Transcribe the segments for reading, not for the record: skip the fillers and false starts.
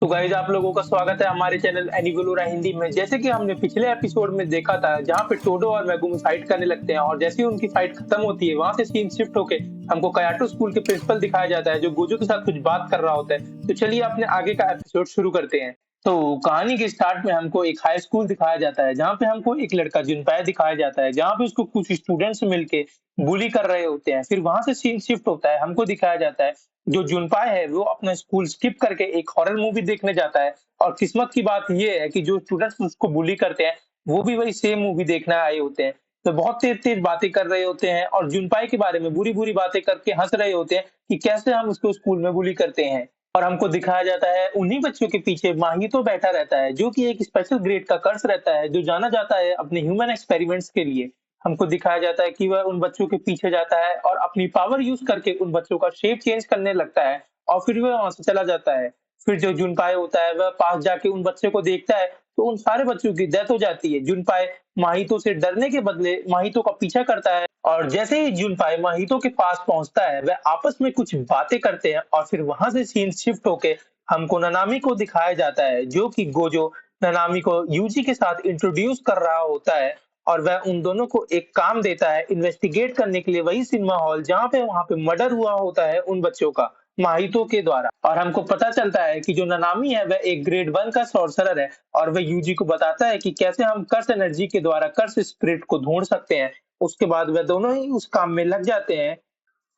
तो गाइस आप लोगों का स्वागत है हमारे चैनल एनिगुलुरा हिंदी में। जैसे कि हमने पिछले एपिसोड में देखा था जहाँ पे टोडो और मेगुमी फाइट करने लगते हैं और जैसे ही उनकी फाइट खत्म होती है वहां से सीन शिफ्ट होके हमको कयाटो स्कूल के प्रिंसिपल दिखाया जाता है जो गोजो के साथ कुछ बात कर रहा होता है। तो चलिए अपने आगे का एपिसोड शुरू करते हैं। तो कहानी के स्टार्ट में हमको एक हाई स्कूल दिखाया जाता है जहाँ पे हमको एक लड़का जुनपै दिखाया जाता है जहाँ पे उसको कुछ स्टूडेंट्स मिलके बुली कर रहे होते हैं। फिर वहां से सीन शिफ्ट होता है, हमको दिखाया जाता है जो जुनपाय है वो अपना स्कूल स्किप करके एक हॉरर मूवी देखने जाता है। और किस्मत की बात ये है कि जो स्टूडेंट्स उसको बुली करते हैं वो भी वही सेम मूवी देखने आए होते हैं। तो बहुत तेज-तेज बातें कर रहे होते हैं और जुनपाई के बारे में बुरी-बुरी बातें करके हँस रहे होते हैं कि कैसे हम उसको स्कूल में बुली करते हैं। और हमको दिखाया जाता है उन्हीं बच्चों के पीछे माहितो बैठा रहता है जो कि एक स्पेशल ग्रेड का कर्स रहता है जो जाना जाता है अपने ह्यूमन एक्सपेरिमेंट्स के लिए। हमको दिखाया जाता है कि वह उन बच्चों के पीछे जाता है और अपनी पावर यूज़ करके उन बच्चों का शेप चेंज करने लगता है और फिर वह वहाँ से चला जाता है। फिर जो जुनपाय होता है वह पास जाके उन बच्चों को देखता है तो उन सारे बच्चों की डेथ हो जाती है। जुनपाय माहितो से डरने के बदले माहितो का पीछा करता है और जैसे ही जुनपाय माहितो के पास पहुंचता है वह आपस में कुछ बातें करते हैं और फिर वहां से सीन शिफ्ट होके हमको ननामी को दिखाया जाता है जो कि गोजो ननामी को यूजी के साथ इंट्रोड्यूस कर रहा होता है और वह उन दोनों को एक काम देता है इन्वेस्टिगेट करने के लिए वही सिनेमा हॉल जहाँ पे वहाँ पे मर्डर हुआ होता है उन बच्चों का माहितो के द्वारा। और हमको पता चलता है कि जो ननामी है वह एक ग्रेड 1 का सॉर्सरर है और वह यूजी को बताता है कि कैसे हम कर्स एनर्जी के द्वारा कर्स स्पिरिट को ढूंढ सकते हैं। उसके बाद वह दोनों ही उस काम में लग जाते हैं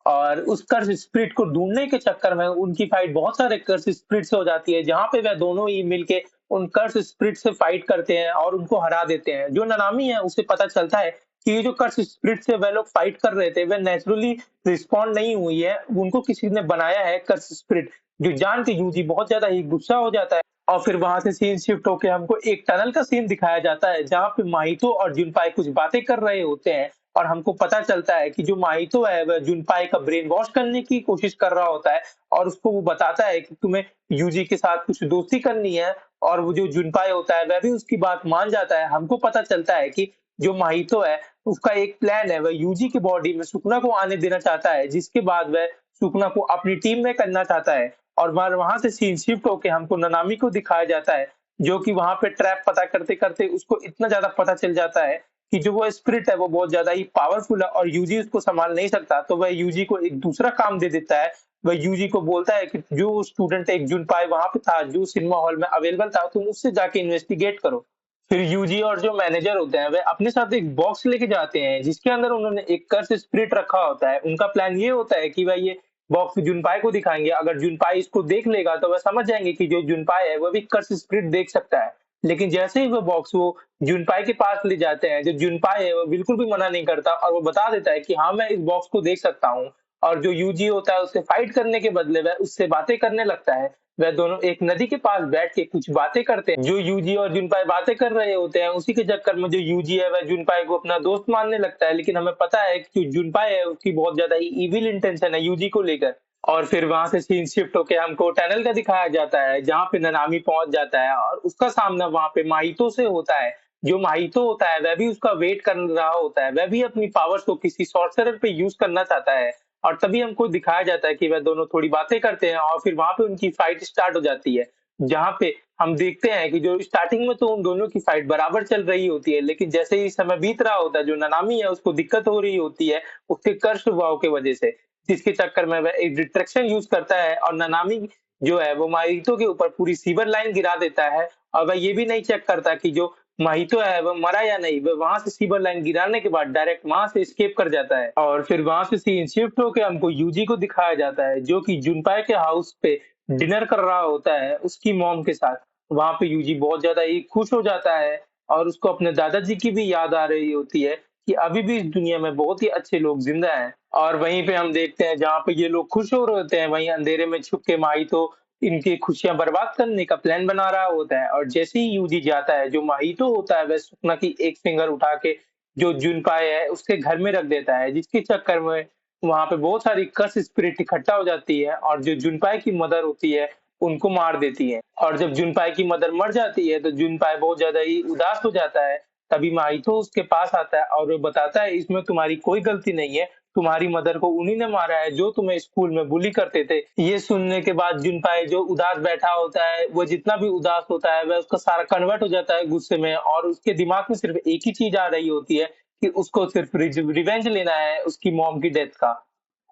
और उस कर्स स्पिरिट को ढूँढने के चक्कर में उनकी फाइट बहुत सारे कर्स स्पिरिट से हो जाती है, जहाँ पे वह दोनों ही मिलके उन कर्स स्पिरिट से फाइट करते हैं और उनको हरा देते हैं। जो ननामी है उसे पता चलता है कि ये जो कर्स स्पिरिट से वह लोग फाइट कर रहे थे, वह नेचुरली रिस्पॉन्ड नहीं हुई है, उनको किसी ने बनाया है कर्स स्पिरिट। जो जान के यूजी बहुत ज़्यादा ही गुस्सा हो जाता है और फिर वहाँ से सीन शिफ्ट होके हमको एक टनल का सीन दिखाया जाता है, जहाँ पे माहितो और जुनपाई कुछ बातें कर रहे होते हैं और हमको पता चलता है कि जो माहितो है वह जुनपाई का ब्रेन वॉश करने की कोशिश कर रहा होता है और उसको वो बताता है कि तुम्हें यूजी के साथ कुछ दोस्ती करनी है और वो जो जुनपाई होता है वह भी उसकी बात मान जाता है। हमको पता चलता है कि जो माहितो है उसका एक प्लान है, वह यूजी की बॉडी में सुकुना को आने देना चाहता है जिसके बाद वह सुकुना को अपनी टीम में करना चाहता है। और वहां से सीन शिफ्ट होके हमको ननामी को दिखाया जाता है जो कि वहां पे ट्रैप पता करते करते उसको इतना ज्यादा पता चल जाता है कि जो वो स्पिरिट है वो बहुत ज्यादा ही पावरफुल है और यूजी उसको संभाल नहीं सकता। तो वह यूजी को एक दूसरा काम दे देता है। वह यूजी को बोलता है कि जो स्टूडेंट एक जुनपाई वहां पे था जो सिनेमा हॉल में अवेलेबल था तुम उससे जाके इन्वेस्टिगेट करो। फिर यूजी और जो मैनेजर होते हैं वह अपने साथ एक बॉक्स लेके जाते हैं जिसके अंदर उन्होंने एक कर्स स्पिरिट रखा होता है। उनका प्लान ये होता है कि वह ये बॉक्स जुनपाई को दिखाएंगे, अगर जुनपाई इसको देख लेगा तो वह समझ जाएंगे कि जो जुनपाई है वह भी कर्स स्पिरिट देख सकता है। लेकिन जैसे ही वो बॉक्स वो जुनपाई के पास ले जाते हैं, जो जुनपाई है वो बिल्कुल भी मना नहीं करता और वो बता देता है कि हाँ, मैं इस बॉक्स को देख सकता हूँ। और जो यूजी होता है उससे फाइट करने के बदले वह उससे बातें करने लगता है। वह दोनों एक नदी के पास बैठ के कुछ बातें करते हैं। जो यूजी और जुनपाई बातें कर रहे होते हैं उसी के चक्कर में जो यूजी है वह जुनपाई को अपना दोस्त मानने लगता है। लेकिन हमें पता है कि जो जुनपाई है उसकी बहुत ज्यादा ही इविल इंटेंशन है यूजी को लेकर। और फिर वहां से सीन शिफ्ट होके हमको टनल का दिखाया जाता है जहाँ पे ननामी पहुंच जाता है और उसका सामना वहां पे माहितो से होता है। जो माहितो होता है वह भी उसका वेट कर रहा होता है, वह भी अपनी पावर्स को किसी सॉर्सरर पे यूज करना चाहता है। और तभी हमको दिखाया जाता है कि वह दोनों थोड़ी बातें करते हैं और फिर वहां पे उनकी फाइट स्टार्ट हो जाती है। जहाँ पे हम देखते हैं कि जो स्टार्टिंग में तो उन दोनों की फाइट बराबर चल रही होती है, लेकिन जैसे ही समय बीत रहा होता है जो ननामी है उसको दिक्कत हो रही होती है उसके कर्स प्रभाव की वजह से, जिसके चक्कर में वह एक डिट्रैक्शन यूज करता है और ननामी जो है वो माहितो के ऊपर पूरी सीवर लाइन गिरा देता है। और वह ये भी नहीं चेक करता कि जो माहितो है वो मरा या नहीं, वह वहां से सीवर लाइन गिराने के बाद डायरेक्ट वहां से एस्केप कर जाता है। और फिर वहां से सीन शिफ्ट होकर हमको यूजी को दिखाया जाता है जो कि जुनपाई के हाउस पे डिनर कर रहा होता है उसकी मॉम के साथ। वहां पे यूजी बहुत ज्यादा ही खुश हो जाता है और उसको अपने दादाजी की भी याद आ रही होती है कि अभी भी इस दुनिया में बहुत ही अच्छे लोग जिंदा हैं। और वहीं पे हम देखते हैं जहाँ पे ये लोग खुश हो रहे होते हैं वहीं अंधेरे में छुप के माहितो इनकी खुशियां बर्बाद करने का प्लान बना रहा होता है। और जैसे ही यूजी जाता है जो माहितो होता है वह सुकना की एक फिंगर उठा के जो जुनपाई है उसके घर में रख देता है, जिसके चक्कर में वहां पे बहुत सारी कर्स स्पिरिट इकट्ठा हो जाती है और जो जुनपाई की मदर होती है उनको मार देती है। और जब जुनपाई की मदर मर जाती है तो जुनपाई बहुत ज्यादा ही उदास हो जाता है। तभी माहितो उसके पास आता है और वो बताता है इसमें तुम्हारी कोई गलती नहीं है, तुम्हारी मदर को उन्हीं ने मारा है जो तुम्हें स्कूल में बुली करते थे। ये सुनने के बाद जुनपाई जो उदास बैठा होता है, वो जितना भी उदास होता है वह उसका सारा कन्वर्ट हो जाता है गुस्से में और उसके दिमाग में सिर्फ एक ही चीज़ आ रही होती है कि उसको सिर्फ रिवेंज लेना है उसकी मॉम की डेथ का।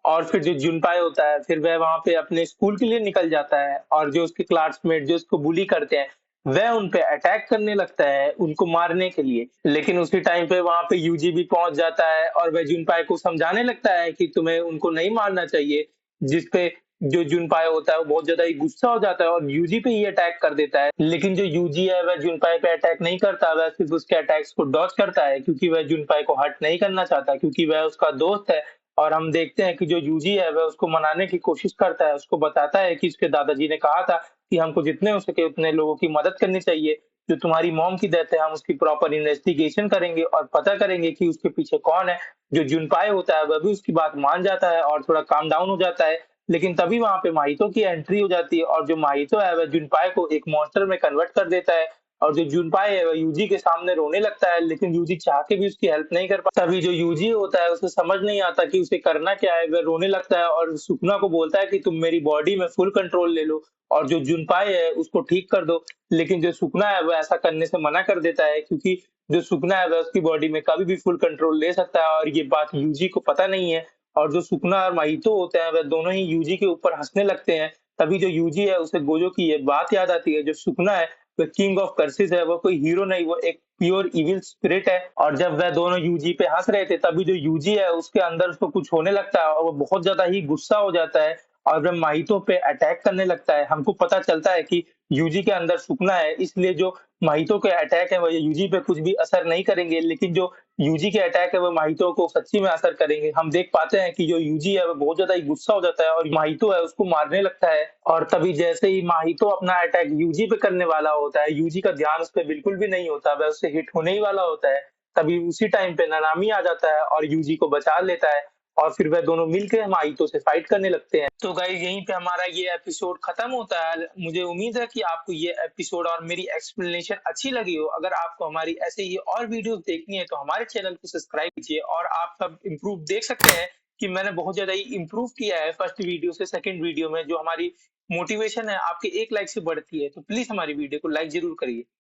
और फिर जो जुनपाई होता है, फिर वह वहाँ पे अपने स्कूल के लिए निकल जाता है और जो उसके क्लासमेट जो उसको बुली करते हैं, वह उन पे अटैक करने लगता है, उनको मारने के लिए। लेकिन उसी टाइम पे वहाँ पे यूजी भी पहुँच जाता है और वह जुनपाई को समझाने लगता है कि तुम्हें उनको नहीं मारना चाहिए, जिस पे जो जुनपाई होता है वो बहुत ज़्यादा ही गुस्सा हो जाता है और यूजी पे ही अटैक कर देता है। लेकिन जो यूजी है वह जुनपाई पे अटैक नहीं करता, वह सिर्फ़ उसके अटैक्स को डॉज करता है क्योंकि वह जुनपाई को हर्ट नहीं करना चाहता क्योंकि वह उसका दोस्त है। और हम देखते हैं कि जो यूजी है वह उसको मनाने की कोशिश करता है, उसको बताता है कि उसके दादाजी ने कहा था कि हमको जितने हो सके उतने लोगों की मदद करनी चाहिए। जो तुम्हारी मॉम की डेथ है हम उसकी प्रॉपर इन्वेस्टिगेशन करेंगे और पता करेंगे कि उसके पीछे कौन है। जो जुनपाई होता है वह भी उसकी बात मान जाता है और थोड़ा काम डाउन हो जाता है। लेकिन तभी वहाँ पे माहितो की एंट्री हो जाती है और जो माहितो है वह जुनपाई को एक मॉन्स्टर में कन्वर्ट कर देता है और जो जुनपाई है वह यूजी के सामने रोने लगता है, लेकिन यूजी चाह के भी उसकी हेल्प नहीं कर पाता। तभी जो यूजी होता है उसे समझ नहीं आता कि उसे करना क्या है, वह रोने लगता है और सुकुना को बोलता है कि तुम मेरी बॉडी में फुल कंट्रोल ले लो और जो जुनपाई है उसको ठीक कर दो। लेकिन जो सुकुना है वह ऐसा करने से मना कर देता है क्योंकि जो सुकुना है वह उसकी बॉडी में कभी भी फुल कंट्रोल ले सकता है और ये बात यूजी को पता नहीं है। और जो सुकुना और माहितो होते हैं वह दोनों ही यूजी के ऊपर हँसने लगते हैं। तभी जो यूजी है उसे गोजो की ये बात याद आती है, जो सुकुना है वह किंग ऑफ कर्सेस है, वो कोई हीरो नहीं, वो एक प्योर इविल स्पिरिट है। और जब वह दोनों यूजी पे हँस रहे थे, तभी जो यूजी है उसके अंदर उसको कुछ होने लगता है और वो बहुत ज़्यादा ही गुस्सा हो जाता है और वह माहितो पे अटैक करने लगता है। हमको पता चलता है कि यूजी के अंदर सुकना है, इसलिए जो माहितो के अटैक है वो यूजी पे कुछ भी असर नहीं करेंगे, लेकिन जो यूजी के अटैक है वो माहितो को सच्ची में असर करेंगे। हम देख पाते हैं कि जो यूजी है वो बहुत ज़्यादा ही गुस्सा हो जाता है और माहितो है उसको मारने लगता है और तभी जैसे ही माहितो अपना अटैक यूजी पे करने वाला होता है, यूजी का ध्यान उस पे बिल्कुल भी नहीं होता, वह उससे हिट होने ही वाला होता है। तभी उसी टाइम पे नानामी आ जाता है और यूजी को बचा लेता है और फिर वह दोनों मिलके माहितो से फाइट करने लगते हैं। तो गाइस यहीं पे हमारा ये एपिसोड खत्म होता है। मुझे उम्मीद है कि आपको ये एपिसोड और मेरी एक्सप्लेनेशन अच्छी लगी हो। अगर आपको हमारी ऐसे ही और वीडियोस देखनी है तो हमारे चैनल को सब्सक्राइब कीजिए और आप सब इम्प्रूव देख सकते हैं कि मैंने बहुत ज़्यादा ही इम्प्रूव किया है फर्स्ट वीडियो से सेकंड वीडियो में। जो हमारी मोटिवेशन है आपके एक लाइक से बढ़ती है, तो प्लीज़ हमारी वीडियो को लाइक ज़रूर करिए।